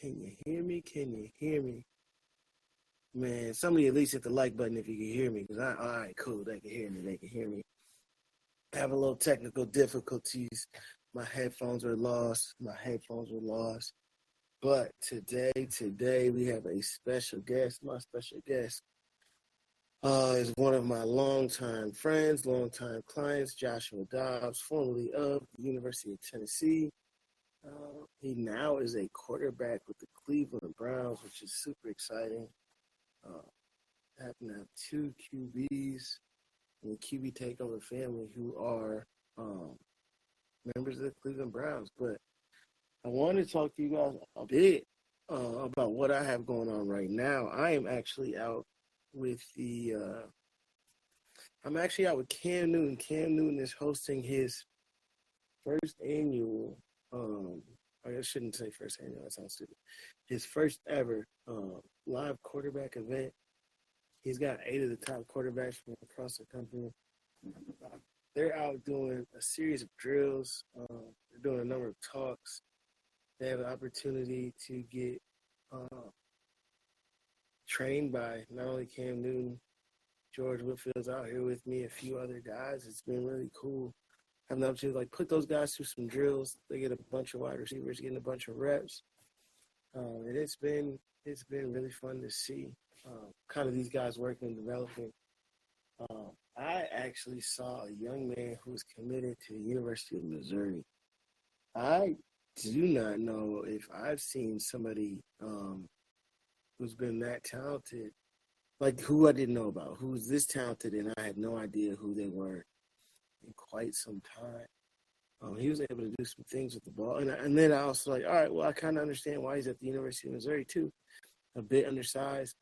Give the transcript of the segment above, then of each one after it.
Can you hear me? Can you hear me? Man, somebody at least hit the like button if you can hear me, because all right, cool, they can hear me, they can hear me. I have a little technical difficulties. My headphones were lost. But today we have a special guest. My special guest is one of my longtime friends, longtime clients, Joshua Dobbs, formerly of the University of Tennessee. He now is a quarterback with the Cleveland Browns, which is super exciting. Happen to have two QBs in the QB Takeover family who are members of the Cleveland Browns. But I want to talk to you guys a bit about what I have going on right now. I am actually out with Cam Newton. Cam Newton is hosting his first annual, I shouldn't say first annual, that sounds stupid. His first ever live quarterback event. He's got 8 of the top quarterbacks from across the country. They're out doing a series of drills. They're doing a number of talks. They have an opportunity to get trained by not only Cam Newton, George Whitfield's out here with me, a few other guys. It's been really cool. Having the opportunity to put those guys through some drills. They get a bunch of wide receivers, getting a bunch of reps. And it's been really fun to see kind of these guys working and developing. I actually saw a young man who was committed to the University of Missouri. I do not know if I've seen somebody who's been that talented, like who I didn't know about, who's this talented, and I had no idea who they were in quite some time. He was able to do some things with the ball. And then I was like, all right, well, I kind of understand why he's at the University of Missouri too. A bit undersized,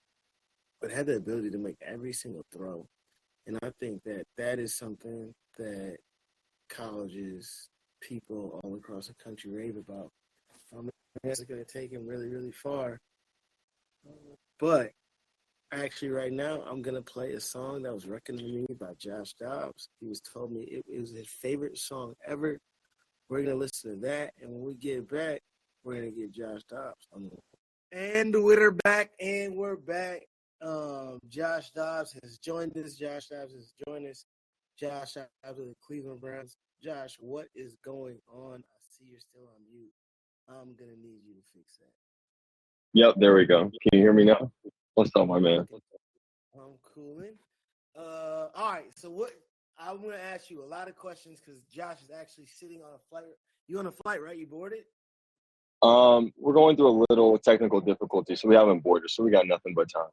but had the ability to make every single throw. And I think that is something that colleges, people all across the country rave about. It's going to take him really, really far. But actually right now I'm going to play a song that was recommended to me by Josh Dobbs. He was told me it was his favorite song ever. We're going to listen to that. And when we get back, we're going to get Josh Dobbs on the And we're back. Josh Dobbs has joined us. Josh Dobbs of the Cleveland Browns. Josh, what is going on? I see you're still on mute. I'm going to need you to fix that. Yep, there we go. Can you hear me now? What's up, my man? I'm cooling. All right, so what I'm going to ask you a lot of questions because Josh is actually sitting on a flight. You on a flight, right? You boarded? We're going through a little technical difficulty, so we haven't boarded, so we got nothing but time.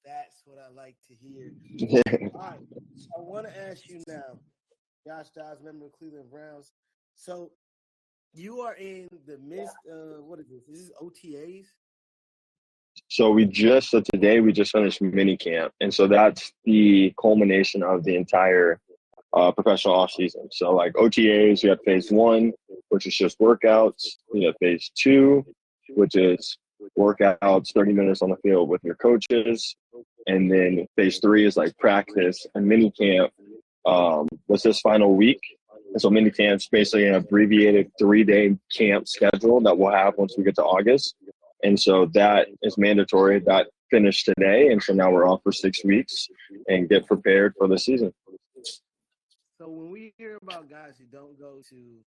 That's what I like to hear. All right, I want to ask you now, Josh Dobbs, member of Cleveland Browns. So you are in the midst of, what is this? This is OTAs? So today we just finished mini camp, and so that's the culmination of the entire professional offseason. So like OTAs, we have phase 1, which is just workouts. We have phase 2, which is workouts, 30 minutes on the field with your coaches. And then phase 3 is like practice, and mini camp was this final week. And so mini camp's basically an abbreviated 3-day camp schedule that we'll have once we get to August. And so that is mandatory. That finished today. And so now we're off for 6 weeks and get prepared for the season. So when we hear about guys who don't go to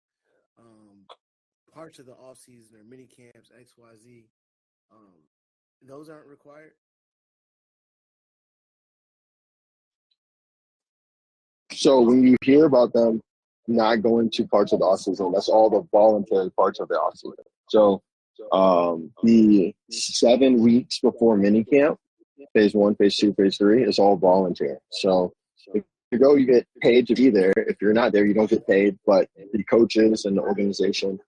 parts of the offseason or mini camps, XYZ, those aren't required? So when you hear about them not going to parts of the offseason, that's all the voluntary parts of the offseason. So the 7 weeks before minicamp, phase 1, phase 2, phase 3 is all voluntary. So if you go, you get paid to be there. If you're not there, you don't get paid, but the coaches and the organization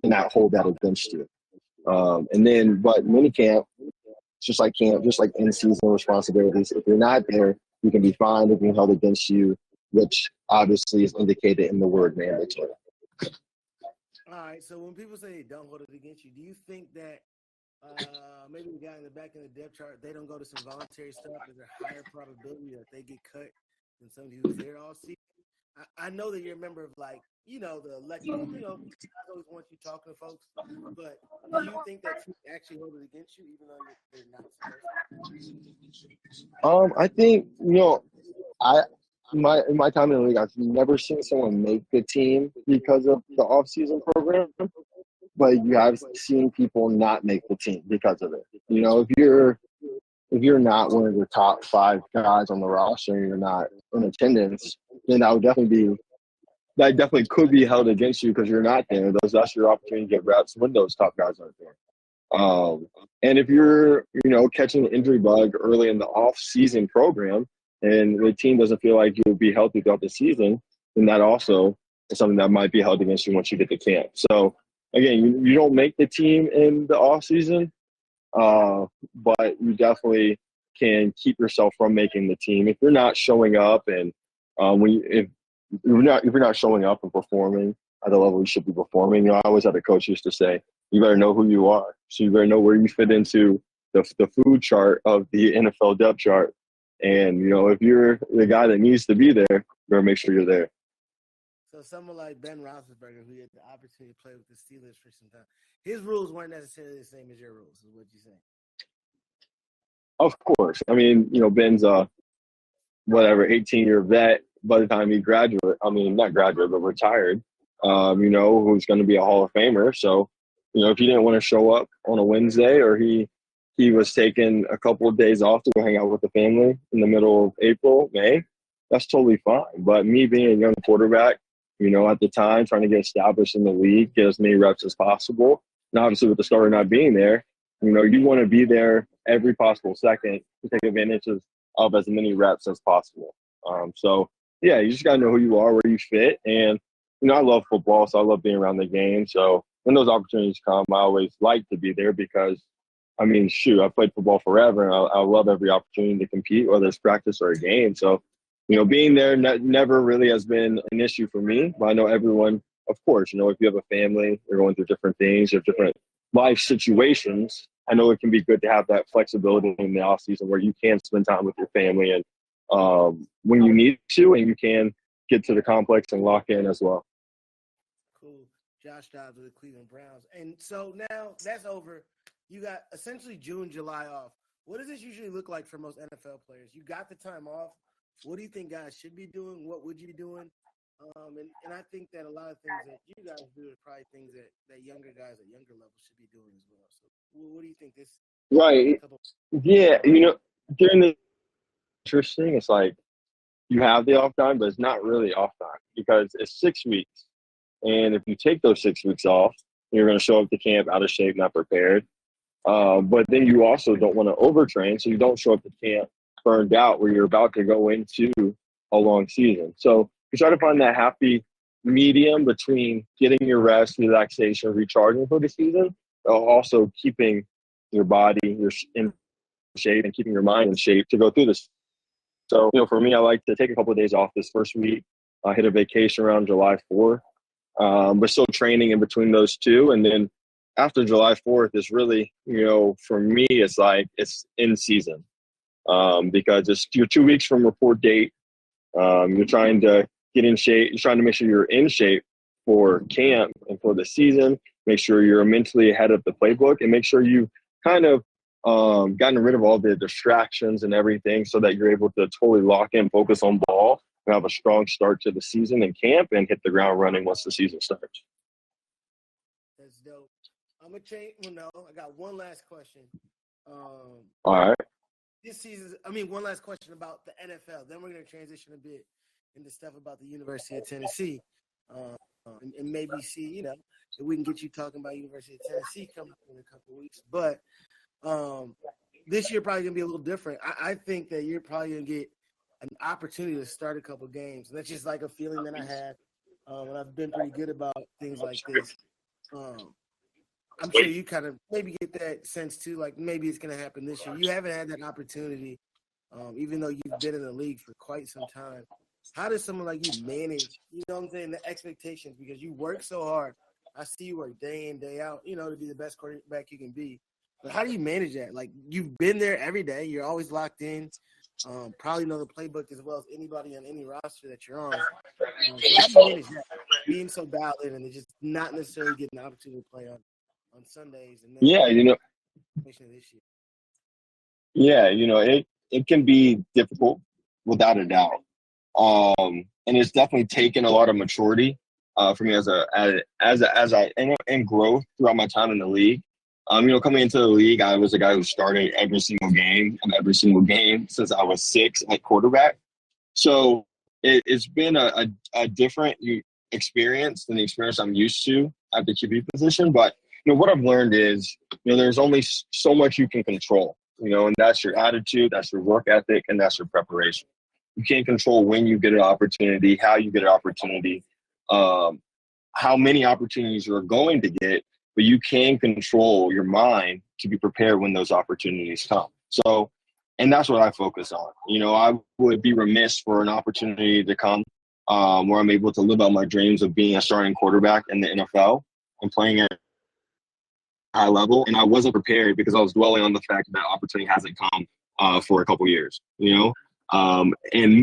cannot hold that against you. But minicamp, just like camp, just like in-season responsibilities, if you're not there, you can be fined, it can be held against you, which obviously is indicated in the word mandatory. All right, so when people say they don't hold it against you, do you think that maybe the guy in the back in the depth chart, they don't go to some voluntary stuff, there's a higher probability that they get cut than somebody who's there all season? I know that you're a member of, like, the elected, I always want you talking to folks, but do you think that teams actually hold it against you, even though they're not supposed I think I in my time in the league, I've never seen someone make the team because of the offseason program, but you have seen people not make the team because of it. If you're not one of the top 5 guys on the roster and you're not in attendance, then that definitely could be held against you because you're not there. That's your opportunity to get reps when those top guys aren't there. And if you're, catching the injury bug early in the off-season program and the team doesn't feel like you'll be healthy throughout the season, then that also is something that might be held against you once you get to camp. So, again, you don't make the team in the off-season, but you definitely can keep yourself from making the team. If you're not showing up and if you're not showing up and performing at the level you should be performing, I always had a coach used to say, you better know who you are. So you better know where you fit into the food chart of the NFL depth chart. And, if you're the guy that needs to be there, you better make sure you're there. So someone like Ben Roethlisberger, who had the opportunity to play with the Steelers for some time, his rules weren't necessarily the same as your rules, is what you saying? Of course. I mean, Ben's a 18-year vet by the time he not graduate, but retired, who's going to be a Hall of Famer. So, if he didn't want to show up on a Wednesday or he was taking a couple of days off to go hang out with the family in the middle of April, May, that's totally fine. But me being a young quarterback, at the time, trying to get established in the league, get as many reps as possible, and obviously with the starter not being there, you want to be there every possible second to take advantage of as many reps as possible. So, yeah, you just got to know who you are, where you fit. And, I love football, so I love being around the game. So when those opportunities come, I always like to be there because, I played football forever, and I love every opportunity to compete, whether it's practice or a game. So, being there never really has been an issue for me. But I know everyone, of course, if you have a family, you're going through different things, you have different life situations. I know it can be good to have that flexibility in the off season where you can spend time with your family and when you need to, and you can get to the complex and lock in as well. Cool. Josh Dobbs of the Cleveland Browns. And so now that's over. You got essentially June, July off. What does this usually look like for most NFL players? You got the time off. What do you think guys should be doing? What would you be doing? And I think that a lot of things that you guys do are probably things that younger guys at younger levels should be doing as well. So what do you think this Right. Yeah, during the interesting, it's like you have the off time, but it's not really off time because it's 6 weeks. And if you take those 6 weeks off, you're going to show up to camp out of shape, not prepared. But then you also don't want to overtrain, so you don't show up to camp burned out where you're about to go into a long season. So you try to find that happy medium between getting your rest, relaxation, recharging for the season, while also keeping your body in shape and keeping your mind in shape to go through this. So, for me, I like to take a couple of days off this first week. I hit a vacation around July 4th, but still training in between those two. And then after July 4th is really, for me, it's like it's in season because you're 2 weeks from report date. You're trying to get in shape. You're trying to make sure you're in shape for camp and for the season. Make sure you're mentally ahead of the playbook and make sure you kind of gotten rid of all the distractions and everything so that you're able to totally lock in, focus on ball, and have a strong start to the season in camp and hit the ground running once the season starts. That's dope. I'm going to change. Well, no, I got one last question. All right. This season, one last question about the NFL. Then we're going to transition a bit into stuff about the University of Tennessee. And maybe see, if we can get you talking about University of Tennessee coming up in a couple of weeks. But this year probably going to be a little different. I think that you're probably going to get an opportunity to start a couple of games. And that's just like a feeling that I have. And I've been pretty good about things like this. I'm sure you kind of maybe get that sense too, like maybe it's going to happen this year. You haven't had that opportunity, even though you've been in the league for quite some time. How does someone like you manage, the expectations? Because you work so hard. I see you work day in, day out, to be the best quarterback you can be. But how do you manage that? Like, you've been there every day. You're always locked in. Probably know the playbook as well as anybody on any roster that you're on. So how do you manage that? Being so dialed in and just not necessarily getting the opportunity to play on Sundays and then Yeah, this year. yeah, it can be difficult without a doubt. And it's definitely taken a lot of maturity for me and growth throughout my time in the league. Coming into the league, I was a guy who started every single game since I was 6 at quarterback. So it's been a different experience than the experience I'm used to at the QB position. But what I've learned is there's only so much you can control. And that's your attitude, that's your work ethic, and that's your preparation. You can't control when you get an opportunity, how you get an opportunity, how many opportunities you're going to get, but you can control your mind to be prepared when those opportunities come. So, and that's what I focus on. I would be remiss for an opportunity to come where I'm able to live out my dreams of being a starting quarterback in the NFL and playing at a high level. And I wasn't prepared because I was dwelling on the fact that opportunity hasn't come for a couple years, and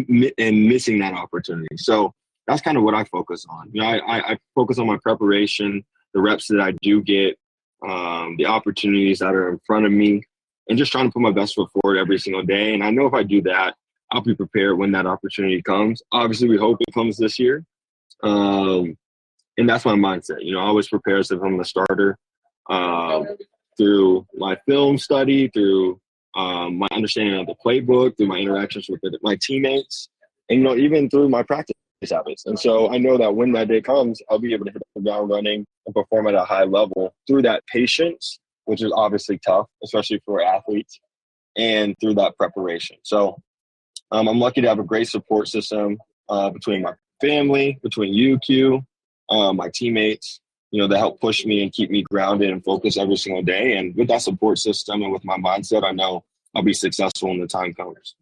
missing that opportunity. So that's kind of what I focus on. I focus on my preparation, the reps that I do get, the opportunities that are in front of me, and just trying to put my best foot forward every single day. And I know if I do that, I'll be prepared when that opportunity comes. Obviously, we hope it comes this year. And that's my mindset. I always prepare as if I'm the starter through my film study, through my understanding of the playbook, through my interactions with my teammates, and even through my practice habits. And so I know that when that day comes, I'll be able to hit the ground running and perform at a high level through that patience, which is obviously tough, especially for athletes, and through that preparation. So I'm lucky to have a great support system between my family, between UQ, my teammates, that help push me and keep me grounded and focused every single day. And with that support system and with my mindset, I know I'll be successful when the time comes.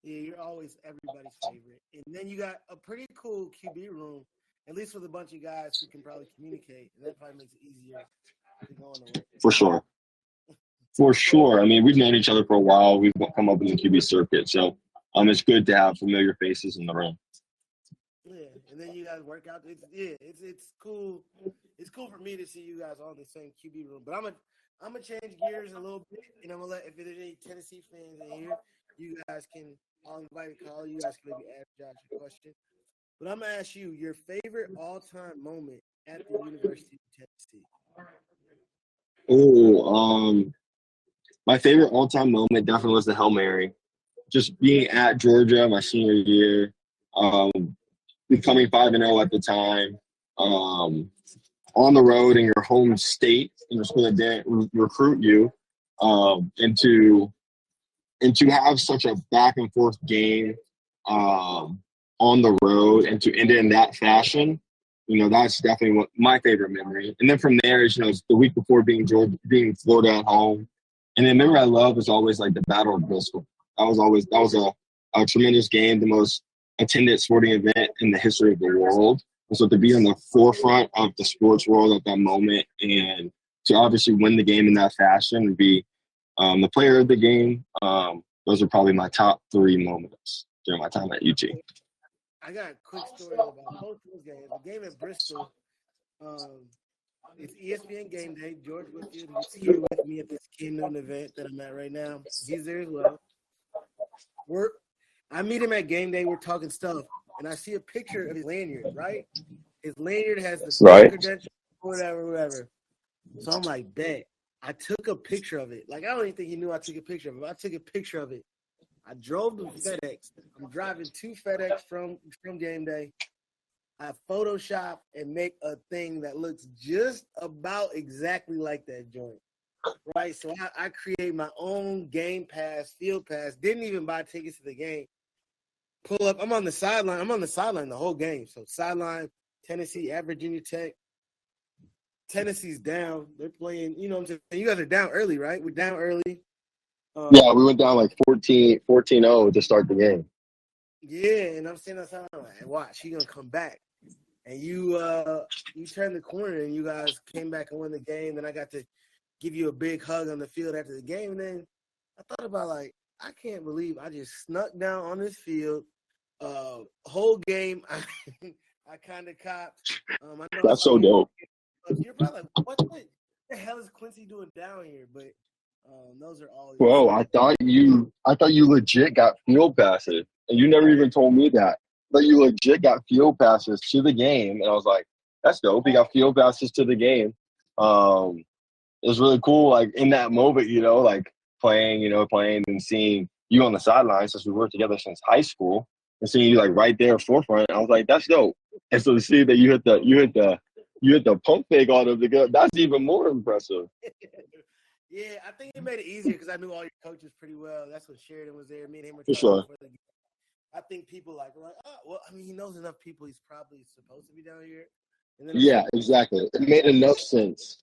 Yeah, you're always everybody's favorite. And then you got a pretty cool QB room, at least with a bunch of guys who can probably communicate. And that probably makes it easier to go on the way. For sure. For sure. I mean, we've known each other for a while. We've come up in the QB circuit. So it's good to have familiar faces in the room. Yeah, and then you guys work out. It's cool. It's cool for me to see you guys all in the same QB room. But I'm gonna change gears a little bit, and I'm gonna let if there's any Tennessee fans in here, you guys can. I'll invite a call. You guys can maybe ask Josh a question. But I'm gonna ask you your favorite all-time moment at the University of Tennessee. My favorite all-time moment definitely was the Hail Mary. Just being at Georgia my senior year, becoming 5-0 at the time, on the road in your home state, in your school that didn't recruit you, and to have such a back and forth game on the road and to end it in that fashion, that's definitely my favorite memory. And then from there is, it's the week before being Florida at home. And then memory I love is always like the Battle of Bristol. That was a tremendous game, the most attended sporting event in the history of the world. And so to be on the forefront of the sports world at that moment and to obviously win the game in that fashion and be the player of the game, those are probably my top 3 moments during my time at UT. I got a quick story about both those games. The game at Bristol, it's ESPN Game Day. George Whitfield, who's here with me at this Cam Newton event that I'm at right now, he's there as well. I meet him at game day. We're talking stuff, and I see a picture of his lanyard. Right, his lanyard has the state credential, whatever. So I'm like, bet. I took a picture of it. Like I don't even think he knew I took a picture of it. I took a picture of it. I drove to FedEx. I'm driving to FedEx from game day. I Photoshop and make a thing that looks just about exactly like that joint. Right, so I create my own game pass, field pass. Didn't even buy tickets to the game. Pull up. I'm on the sideline. The whole game. So sideline, Tennessee at Virginia Tech. Tennessee's down. They're playing. You know what I'm saying? You guys are down early, right? We're down early. Yeah, we went down like 14-0 to start the game. Yeah, and I'm saying outside, like, watch, he's gonna come back. And you turned the corner and you guys came back and won the game. Then I got to give you a big hug on the field after the game. And then I thought about like, I can't believe I just snuck down on this field. Whole game, I kind of copped. I know That's so dope. You're probably like, what the hell is Quincy doing down here? But those are all. Bro, I thought you legit got field passes, and you never even told me that. But you legit got field passes to the game, and I was like, that's dope. He got field passes to the game. It was really cool, like in that moment, like playing and seeing you on the sidelines since we worked together since high school, and seeing you like right there forefront. I was like, that's dope. And so to see that you hit the pump fake on him, that's even more impressive. Yeah, I think it made it easier because I knew all your coaches pretty well. That's when Sheridan was there. Me and him were For sure. for the game. I think people like, oh, well, I mean, he knows enough people. He's probably supposed to be down here. And then yeah, exactly. It made enough sense.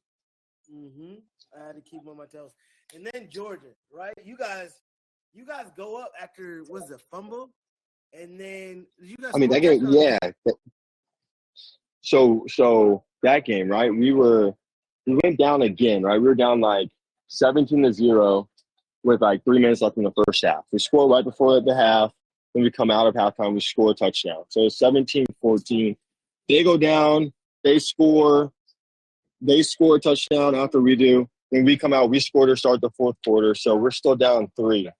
Mm-hmm. I had to keep him on my toes. And then Georgia, right? You guys go up after a fumble, and then you guys. I mean, that game, yeah. So that game, right? We went down again, right? We were down like 17-0 with like 3 minutes left in the first half. We scored right before the half. When we come out of halftime, we score a touchdown. So it's 17-14. They go down. They score a touchdown after we do. When we come out, we score to start the fourth quarter. So we're still down 3,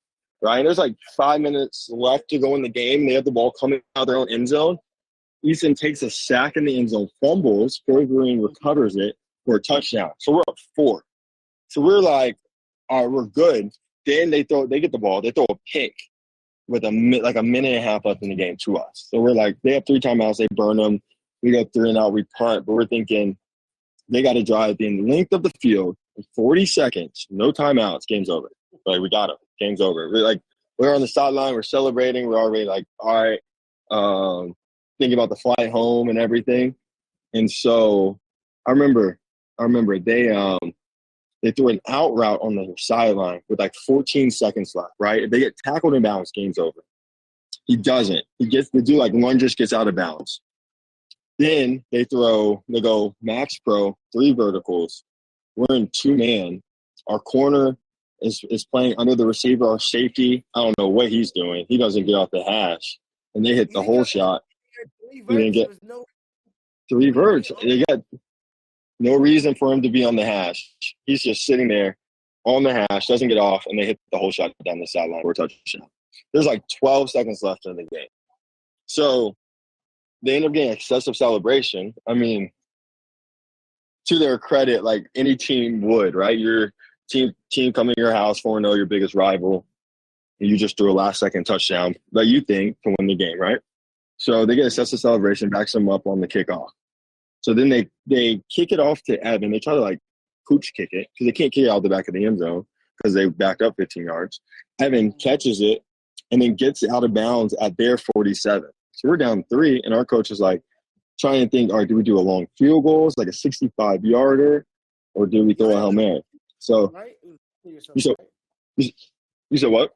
right? And there's like 5 minutes left to go in the game. They have the ball coming out of their own end zone. Easton takes a sack in the end zone, fumbles. Corey Green recovers it for a touchdown. So we're up 4. So we're like, all right, we're good. Then they get the ball. They throw a pick with a minute and a half left in the game to us. So we're like, they have 3 timeouts. They burn them. We go 3 and out. We punt. But we're thinking they got to drive the length of the field in 40 seconds. No timeouts. Game's over. Like, we got them. Game's over. We're on the sideline. We're celebrating. We're already like, all right, thinking about the flight home and everything. And so I remember they threw an out route on the sideline with like 14 seconds left, right? If they get tackled in bounds, game's over. He doesn't. The dude like lunges, gets out of bounds. Then they go max pro, 3 verticals. We're in 2-man. Our corner is playing under the receiver. Our safety, I don't know what he's doing. He doesn't get off the hash. And they hit the whole shot. He didn't get 3 verts. They got no reason for him to be on the hash. He's just sitting there on the hash, doesn't get off, and they hit the whole shot down the sideline for a touchdown. There's like 12 seconds left in the game. So they end up getting excessive celebration. I mean, to their credit, like any team would, right? Your team coming to your house 4-0, your biggest rival, and you just threw a last-second touchdown that you think to win the game, right? So they get excessive celebration, backs them up on the kickoff. So then they kick it off to Evan. They try to like pooch kick it because they can't kick it out the back of the end zone because they backed up 15 yards. Evan catches it and then gets out of bounds at their 47. So we're down 3, and our coach is like trying to think, all right, do we do a long field goal? It's like a 65-yarder, or do we throw a Hail Mary? So you said what?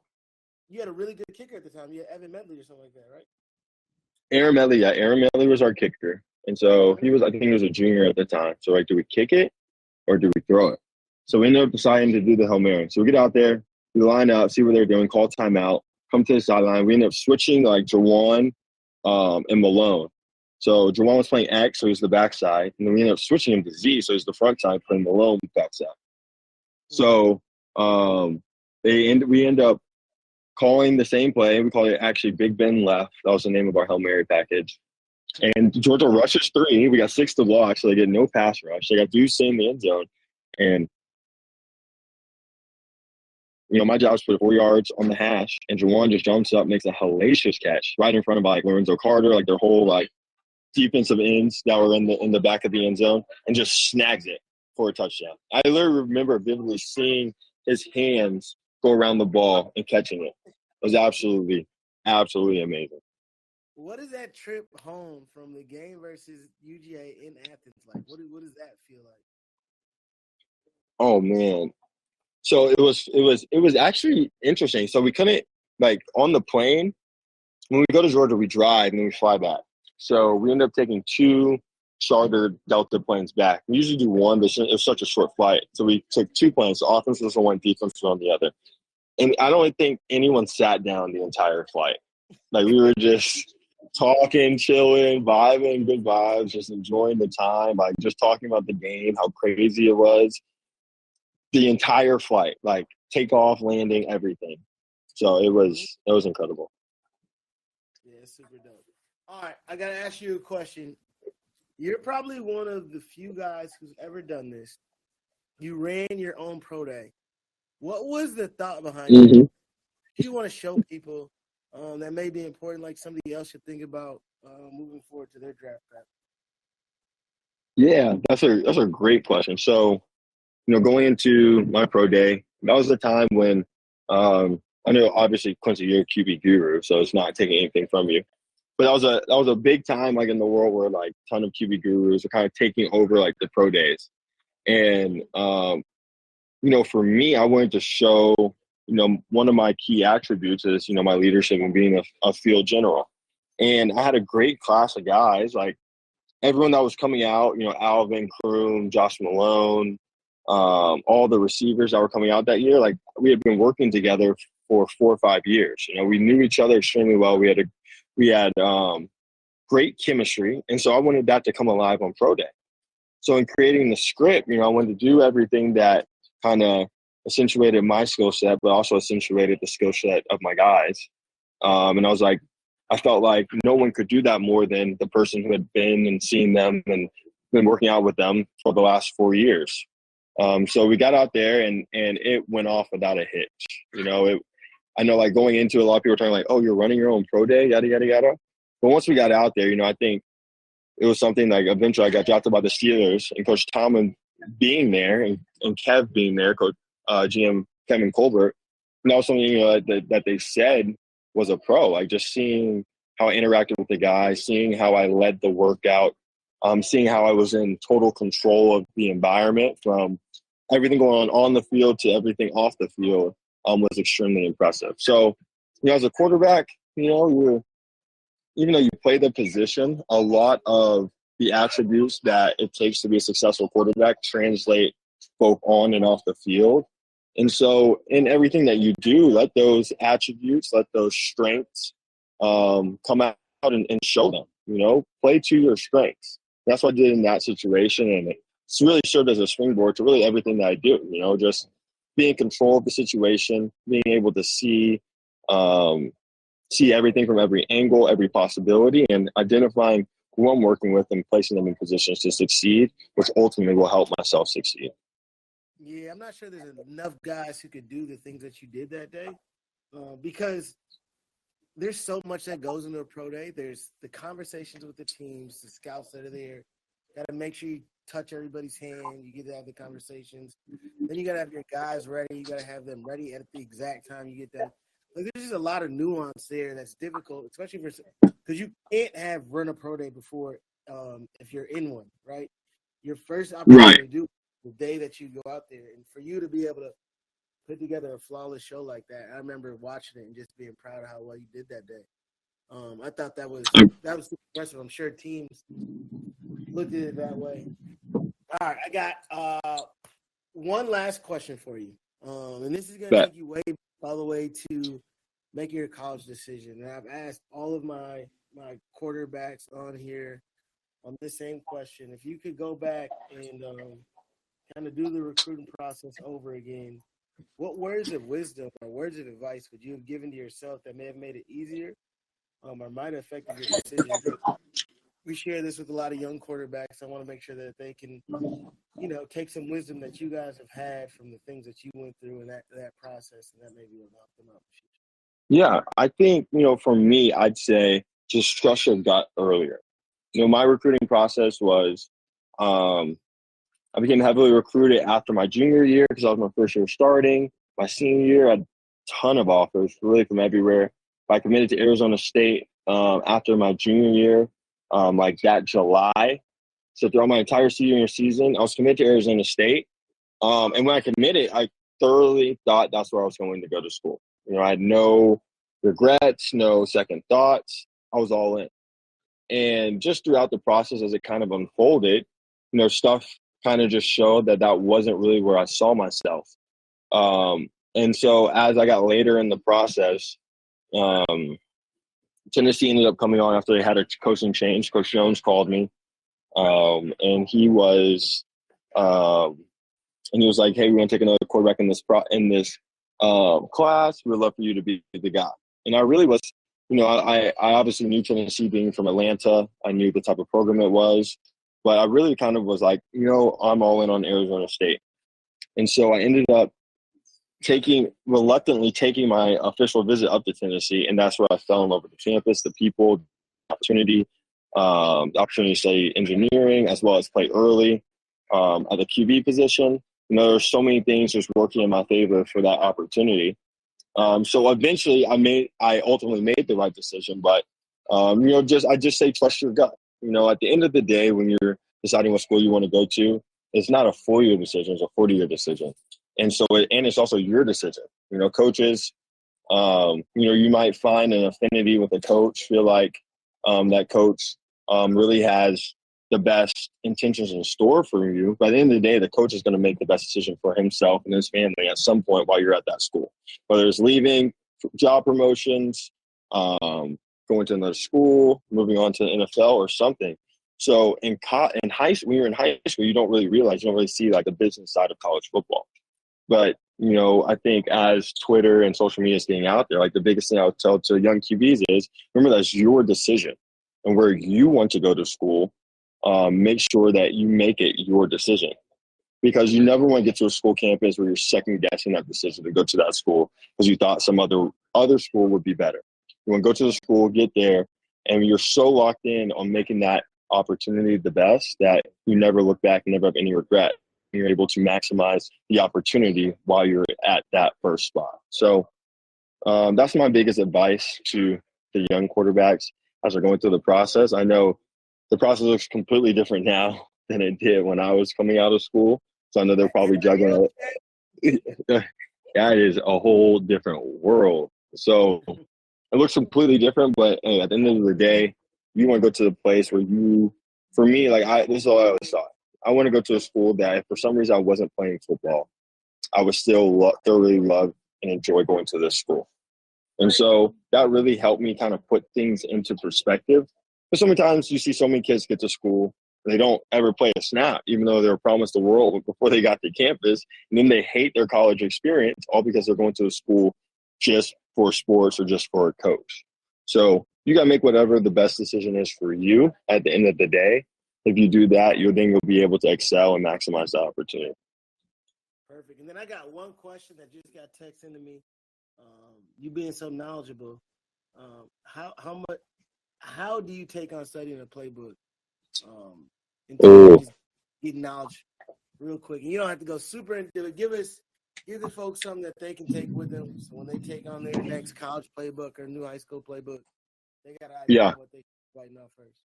You had a really good kicker at the time. You had Evan Medley or something like that, right? Aaron Medley, yeah. Aaron Medley was our kicker. And so I think he was a junior at the time. So, like, do we kick it or do we throw it? So we ended up deciding to do the Hail Mary. So we get out there, we line up, see what they're doing, call timeout, come to the sideline. We end up switching, like, Jawan and Malone. So Jawan was playing X, so he's the backside. And then we ended up switching him to Z, so he's the front side, playing Malone backside. So we end up calling the same play. We call it actually Big Ben left. That was the name of our Hail Mary package. And Georgia rushes 3. We got 6 to block, so they get no pass rush. They got Deuce in the end zone. And, my job is to put 4 yards on the hash, and Jawan just jumps up, makes a hellacious catch right in front of, like, Lorenzo Carter, like, their whole, like, defensive ends that were in the back of the end zone, and just snags it for a touchdown. I literally remember vividly seeing his hands go around the ball and catching it. It was absolutely, absolutely amazing. What is that trip home from the game versus UGA in Athens like? What does that feel like? Oh man. So it was actually interesting. So we couldn't, like, on the plane, when we go to Georgia, we drive and then we fly back. So we ended up taking 2 chartered Delta planes back. We usually do 1, but it was such a short flight. So we took 2 planes. So offense was on one, defense was on the other. And I don't think anyone sat down the entire flight. Like, we were just talking, chilling, vibing, good vibes, just enjoying the time, like just talking about the game, how crazy it was. The entire flight, like takeoff, landing, everything. So it was incredible. Yeah, it's super dope. All right, I gotta ask you a question. You're probably one of the few guys who's ever done this. You ran your own pro day. What was the thought behind it? Mm-hmm. Do you want to show people that may be important, like somebody else should think about moving forward to their draft path? Yeah, that's a great question. So, going into my pro day, that was the time when I know obviously Quincy, you're a QB guru, so it's not taking anything from you. But that was a big time, like, in the world where like a ton of QB gurus are kind of taking over like the pro days. And for me, I wanted to show, one of my key attributes is, my leadership and being a field general. And I had a great class of guys, like everyone that was coming out, Alvin, Kroom, Josh Malone, all the receivers that were coming out that year, like we had been working together for 4 or 5 years. We knew each other extremely well. We had great chemistry. And so I wanted that to come alive on pro day. So in creating the script, I wanted to do everything that kind of accentuated my skill set, but also accentuated the skill set of my guys. And I felt like no one could do that more than the person who had been and seen them and been working out with them for the last 4 years. So we got out there and it went off without a hitch. I know, like, going into it, a lot of people were talking like, oh, you're running your own pro day, yada, yada, yada. But once we got out there, I think it was something like eventually I got drafted by the Steelers, and Coach Tomlin being there and Kev being there, Coach GM Kevin Colbert, and that was something that they said was a pro. Like, just seeing how I interacted with the guys, seeing how I led the workout, seeing how I was in total control of the environment, from everything going on the field to everything off the field, was extremely impressive. So, as a quarterback, even though you play the position, a lot of the attributes that it takes to be a successful quarterback translate both on and off the field. And so in everything that you do, let those attributes, let those strengths come out and show them, play to your strengths. That's what I did in that situation. And it's really served as a springboard to really everything that I do, just being in control of the situation, being able to see everything from every angle, every possibility, and identifying who I'm working with and placing them in positions to succeed, which ultimately will help myself succeed. Yeah, I'm not sure there's enough guys who could do the things that you did that day, because there's so much that goes into a pro day. There's the conversations with the teams, the scouts that are there. Got to make sure you touch everybody's hand. You get to have the conversations. Then you got to have your guys ready. You got to have them ready at the exact time you get them. Like, there's just a lot of nuance there that's difficult, especially because you can't run a pro day before if you're in one, right? Your first opportunity to do it the day that you go out there, and for you to be able to put together a flawless show like that, I remember watching it and just being proud of how well you did that day. I thought that was super impressive. I'm sure teams looked at it that way. All right, I got one last question for you, and this is going to take you all the way to making your college decision. And I've asked all of my quarterbacks on here on the same question. If you could go back and kind of do the recruiting process over again, what words of wisdom or words of advice would you have given to yourself that may have made it easier or might have affected your decision? We share this with a lot of young quarterbacks. I want to make sure that they can, take some wisdom that you guys have had from the things that you went through in that process, and that maybe will help them out. Yeah, I think, for me, I'd say just trust your gut earlier. My recruiting process was I became heavily recruited after my junior year because I was my first year starting. My senior year, I had a ton of offers, really from everywhere. I committed to Arizona State after my junior year, like that July. So throughout my entire senior season, I was committed to Arizona State. And when I committed, I thoroughly thought that's where I was going to go to school. I had no regrets, no second thoughts. I was all in. And just throughout the process as it kind of unfolded, stuff kind of just showed that wasn't really where I saw myself. And so as I got later in the process, Tennessee ended up coming on after they had a coaching change. Coach Jones called me, and he was like, "Hey, we want to take another quarterback in this class. We'd love for you to be the guy." And I really was, I obviously knew Tennessee being from Atlanta. I knew the type of program it was, but I really kind of was like, I'm all in on Arizona State. And so I ended up reluctantly taking my official visit up to Tennessee, and that's where I fell in love with the campus, the people, the opportunity to study engineering as well as play early at the QB position. There's so many things just working in my favor for that opportunity. So eventually, I ultimately made the right decision, but I just say trust your gut. At the end of the day, when you're deciding what school you want to go to, it's not a 4-year decision; it's a 40-year decision. And so, it's also your decision. Coaches, you might find an affinity with a coach, feel like that coach really has the best intentions in store for you. By the end of the day, the coach is going to make the best decision for himself and his family at some point while you're at that school, whether it's leaving, job promotions, going to another school, moving on to the NFL or something. So in high school, when you're in high school, you don't really see like the business side of college football. But, I think as Twitter and social media is getting out there, like the biggest thing I would tell to young QBs is remember that's your decision. And where you want to go to school, make sure that you make it your decision. Because you never want to get to a school campus where you're second guessing that decision to go to that school because you thought some other school would be better. You want to go to the school, get there, and you're so locked in on making that opportunity the best that you never look back and never have any regret. You're able to maximize the opportunity while you're at that first spot. So that's my biggest advice to the young quarterbacks as they're going through the process. I know the process looks completely different now than it did when I was coming out of school. So I know they're probably juggling. That is a whole different world. So it looks completely different, but hey, at the end of the day, you want to go to the place where for me, this is all I always thought. I want to go to a school that if for some reason I wasn't playing football, I would still thoroughly love and enjoy going to this school. And so that really helped me kind of put things into perspective. But so many times you see so many kids get to school, and they don't ever play a snap, even though they were promised the world before they got to campus. And then they hate their college experience all because they're going to a school just for sports or just for a coach. So you got to make whatever the best decision is for you at the end of the day. If you do that, you'll be able to excel and maximize the opportunity. Perfect. And then I got one question that just got texted to me. You being so knowledgeable, how do you take on studying a playbook? In terms of just getting knowledge real quick. And you don't have to go super into it. Give the folks something that they can take with them. So when they take on their next college playbook or new high school playbook, they got an idea of what they right now first.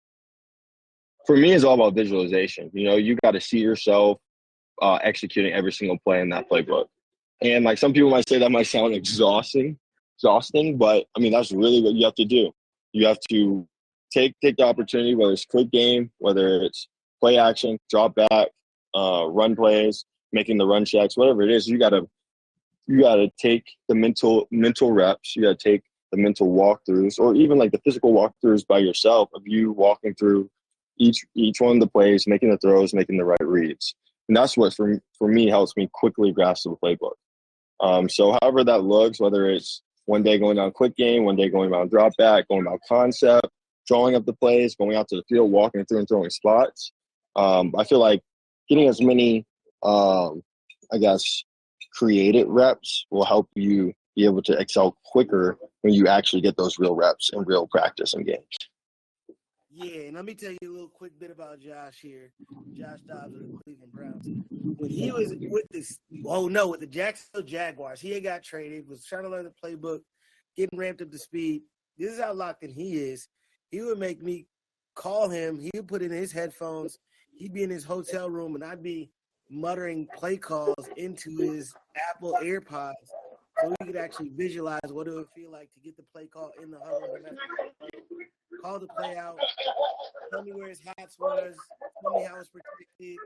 For me, it's all about visualization. You got to see yourself executing every single play in that playbook. And like some people might say that might sound exhausting, but I mean, that's really what you have to do. You have to take the opportunity, whether it's quick game, whether it's play action, drop back, run plays, making the run checks, whatever it is, you gotta take the mental reps, you gotta take the mental walkthroughs, or even like the physical walkthroughs by yourself of you walking through each one of the plays, making the throws, making the right reads. And that's what for me helps me quickly grasp the playbook. So however that looks, whether it's one day going down quick game, one day going down drop back, going down concept, drawing up the plays, going out to the field, walking through and throwing spots. I feel like getting as many, created reps will help you be able to excel quicker when you actually get those real reps in real practice and games. Yeah, and let me tell you a little quick bit about Josh here. Josh Dobbs with the Cleveland Browns. When he was with the Jacksonville Jaguars, he had got traded, was trying to learn the playbook, getting ramped up to speed. This is how locked in he is. He would make me call him. He would put in his headphones. He'd be in his hotel room, and I'd be muttering play calls into his Apple AirPods so we could actually visualize what it would feel like to get the play call in the huddle. Call the play out, tell me where his hats was, tell me how it's protected,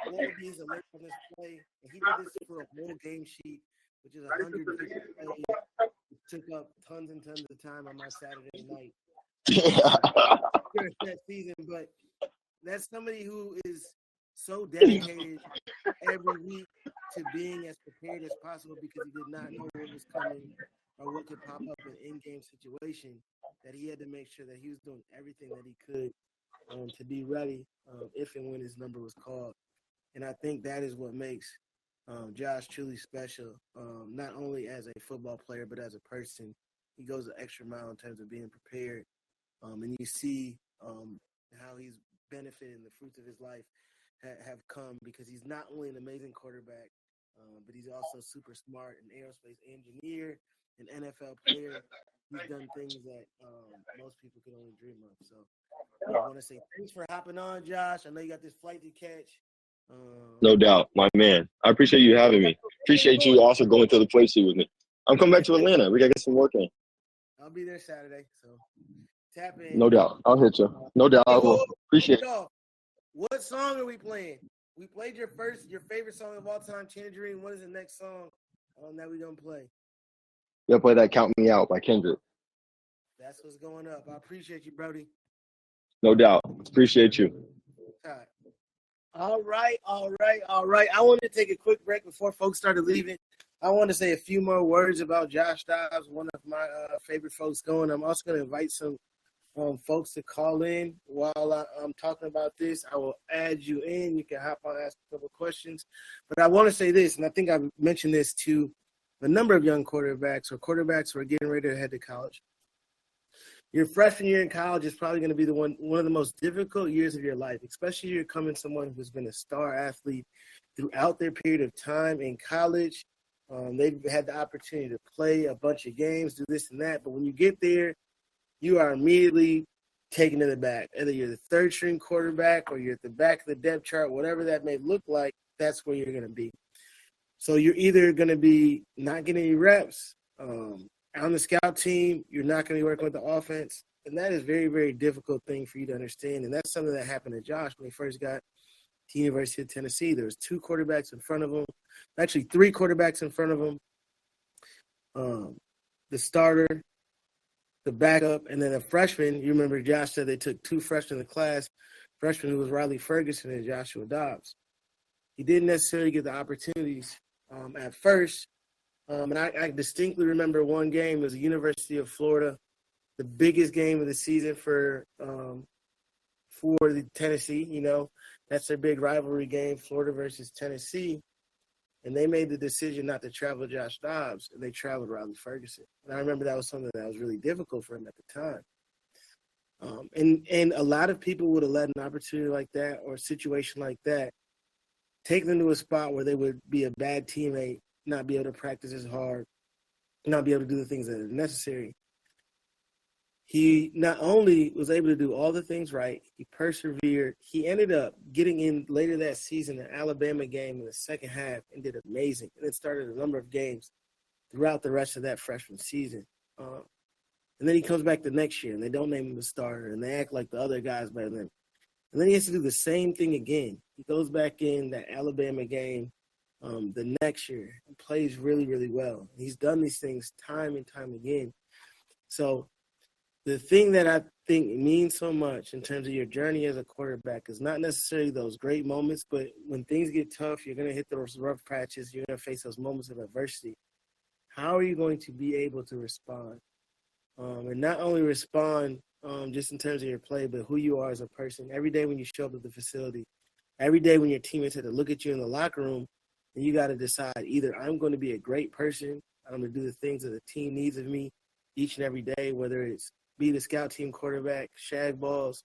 what would be his alert on this play. And he did this for a whole game sheet which is 150 plays. It took up tons and tons of time on my Saturday night during that season. But that's somebody who is so dedicated every week to being as prepared as possible because he did not know what was coming or what could pop up in an in-game situation, that he had to make sure that he was doing everything that he could to be ready if and when his number was called. And I think that is what makes Josh truly special, not only as a football player, but as a person. He goes the extra mile in terms of being prepared. And you see how he's benefited, the fruits of his life have come because he's not only an amazing quarterback, but he's also super smart, an aerospace engineer, an NFL player. He's done things that most people could only dream of. So I want to say thanks for hopping on, Josh. I know you got this flight to catch. No doubt, my man. I appreciate you having me. Appreciate you also going to the play seat with me. I'm coming back to Atlanta. We got to get some work in. I'll be there Saturday, so tap in. No doubt. I'll hit you. No doubt. I will. Appreciate it. What song are we playing? We played your favorite song of all time, Tangerine. What is the next song that we're going to play? You'll play that Count Me Out by Kendrick. That's what's going up. I appreciate you, Brody. No doubt. Appreciate you. All right. I wanted to take a quick break before folks started leaving. I want to say a few more words about Josh Dobbs, one of my favorite folks going. I'm also going to invite some folks to call in while I'm talking about this. I will add you in. You can hop on, ask a couple questions. But I want to say this, and I think I've mentioned this to a number of young quarterbacks or quarterbacks who are getting ready to head to college. Your freshman year in college is probably going to be one of the most difficult years of your life, especially if you're coming someone who's been a star athlete throughout their period of time in college. They've had the opportunity to play a bunch of games, do this and that. But when you get there, you are immediately taken to the back. Either you're the third-string quarterback or you're at the back of the depth chart, whatever that may look like, that's where you're going to be. So you're either going to be not getting any reps. On the scout team, you're not going to be working with the offense. And that is a very, very difficult thing for you to understand. And that's something that happened to Josh when he first got to the University of Tennessee. There was two quarterbacks in front of him. Actually, three quarterbacks in front of him. The starter, the backup, and then a freshman. You remember Josh said they took two freshmen in the class. Freshman who was Riley Ferguson and Joshua Dobbs. He didn't necessarily get the opportunities at first. And I distinctly remember one game. It was the University of Florida, the biggest game of the season for the Tennessee. You know, that's their big rivalry game, Florida versus Tennessee. And they made the decision not to travel Josh Dobbs, and they traveled Riley Ferguson. And I remember that was something that was really difficult for him at the time. And a lot of people would have let an opportunity like that or a situation like that take them to a spot where they would be a bad teammate, not be able to practice as hard, not be able to do the things that are necessary. He not only was able to do all the things right, he persevered. He ended up getting in later that season, an Alabama game in the second half, and did amazing. And it started a number of games throughout the rest of that freshman season. And then he comes back the next year, and they don't name him a starter, and they act like the other guys better than him. And then he has to do the same thing again. He goes back in that Alabama game the next year and plays really, really well. He's done these things time and time again. So the thing that I think means so much in terms of your journey as a quarterback is not necessarily those great moments, but when things get tough, you're going to hit those rough patches. You're going to face those moments of adversity. How are you going to be able to respond? And not only respond just in terms of your play, but who you are as a person. Every day when you show up at the facility, every day when your teammates had to look at you in the locker room, and you got to decide either I'm going to be a great person, I'm going to do the things that the team needs of me each and every day, whether it's be the scout team quarterback, shag balls,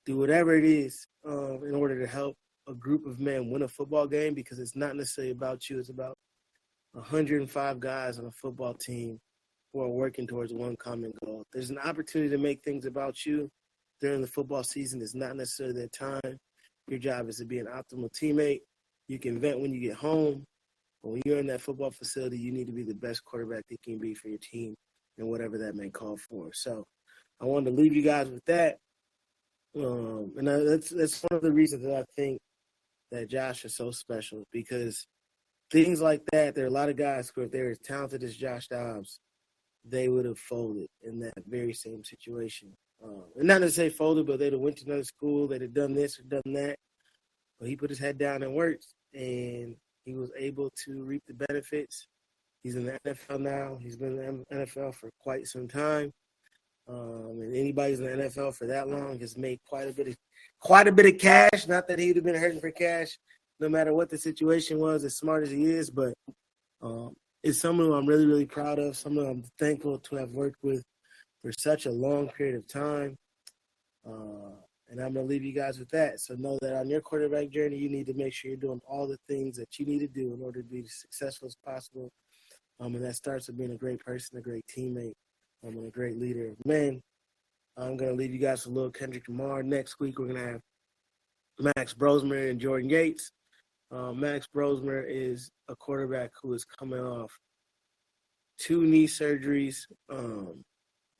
do whatever it is in order to help a group of men win a football game, because it's not necessarily about you. It's about 105 guys on a football team who are working towards one common goal. There's an opportunity to make things about you during the football season. It's not necessarily that time. Your job is to be an optimal teammate. You can vent when you get home. But when you're in that football facility, you need to be the best quarterback that you can be for your team and whatever that may call for. So I wanted to leave you guys with that. That's one of the reasons that I think that Josh is so special, because things like that, there are a lot of guys who, if they're as talented as Josh Dobbs, they would have folded in that very same situation. And not to say folded, but they'd have went to another school, they'd have done this or done that. But he put his head down and worked, and he was able to reap the benefits. He's in the NFL now. He's been in the NFL for quite some time. And anybody's in the NFL for that long has made quite a bit of cash. Not that he'd have been hurting for cash, no matter what the situation was, as smart as he is. But it's someone who I'm really, really proud of, someone I'm thankful to have worked with for such a long period of time. And I'm going to leave you guys with that. So know that on your quarterback journey, you need to make sure you're doing all the things that you need to do in order to be as successful as possible. And that starts with being a great person, a great teammate, and a great leader of men. I'm going to leave you guys with Lil Kendrick Lamar. Next week, we're going to have Max Brosmer and Jordan Yates. Max Brosmer is a quarterback who is coming off 2 knee surgeries.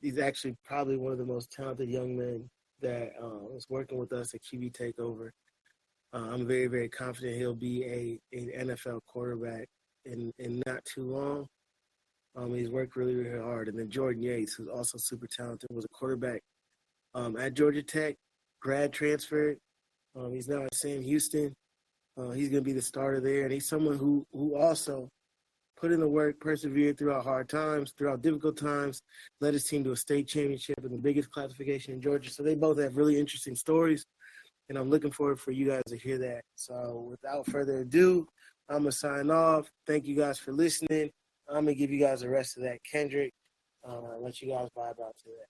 He's actually probably one of the most talented young men that is working with us at QB Takeover. I'm very, very confident he'll be an NFL quarterback in not too long. He's worked really, really hard. And then Jordan Yates, who's also super talented, was a quarterback at Georgia Tech, grad transferred. He's now at Sam Houston. He's going to be the starter there. And he's someone who also put in the work, persevered throughout hard times, throughout difficult times, led his team to a state championship in the biggest classification in Georgia. So they both have really interesting stories, and I'm looking forward for you guys to hear that. So without further ado, I'm going to sign off. Thank you guys for listening. I'm going to give you guys the rest of that Kendrick. Let you guys vibe out to that.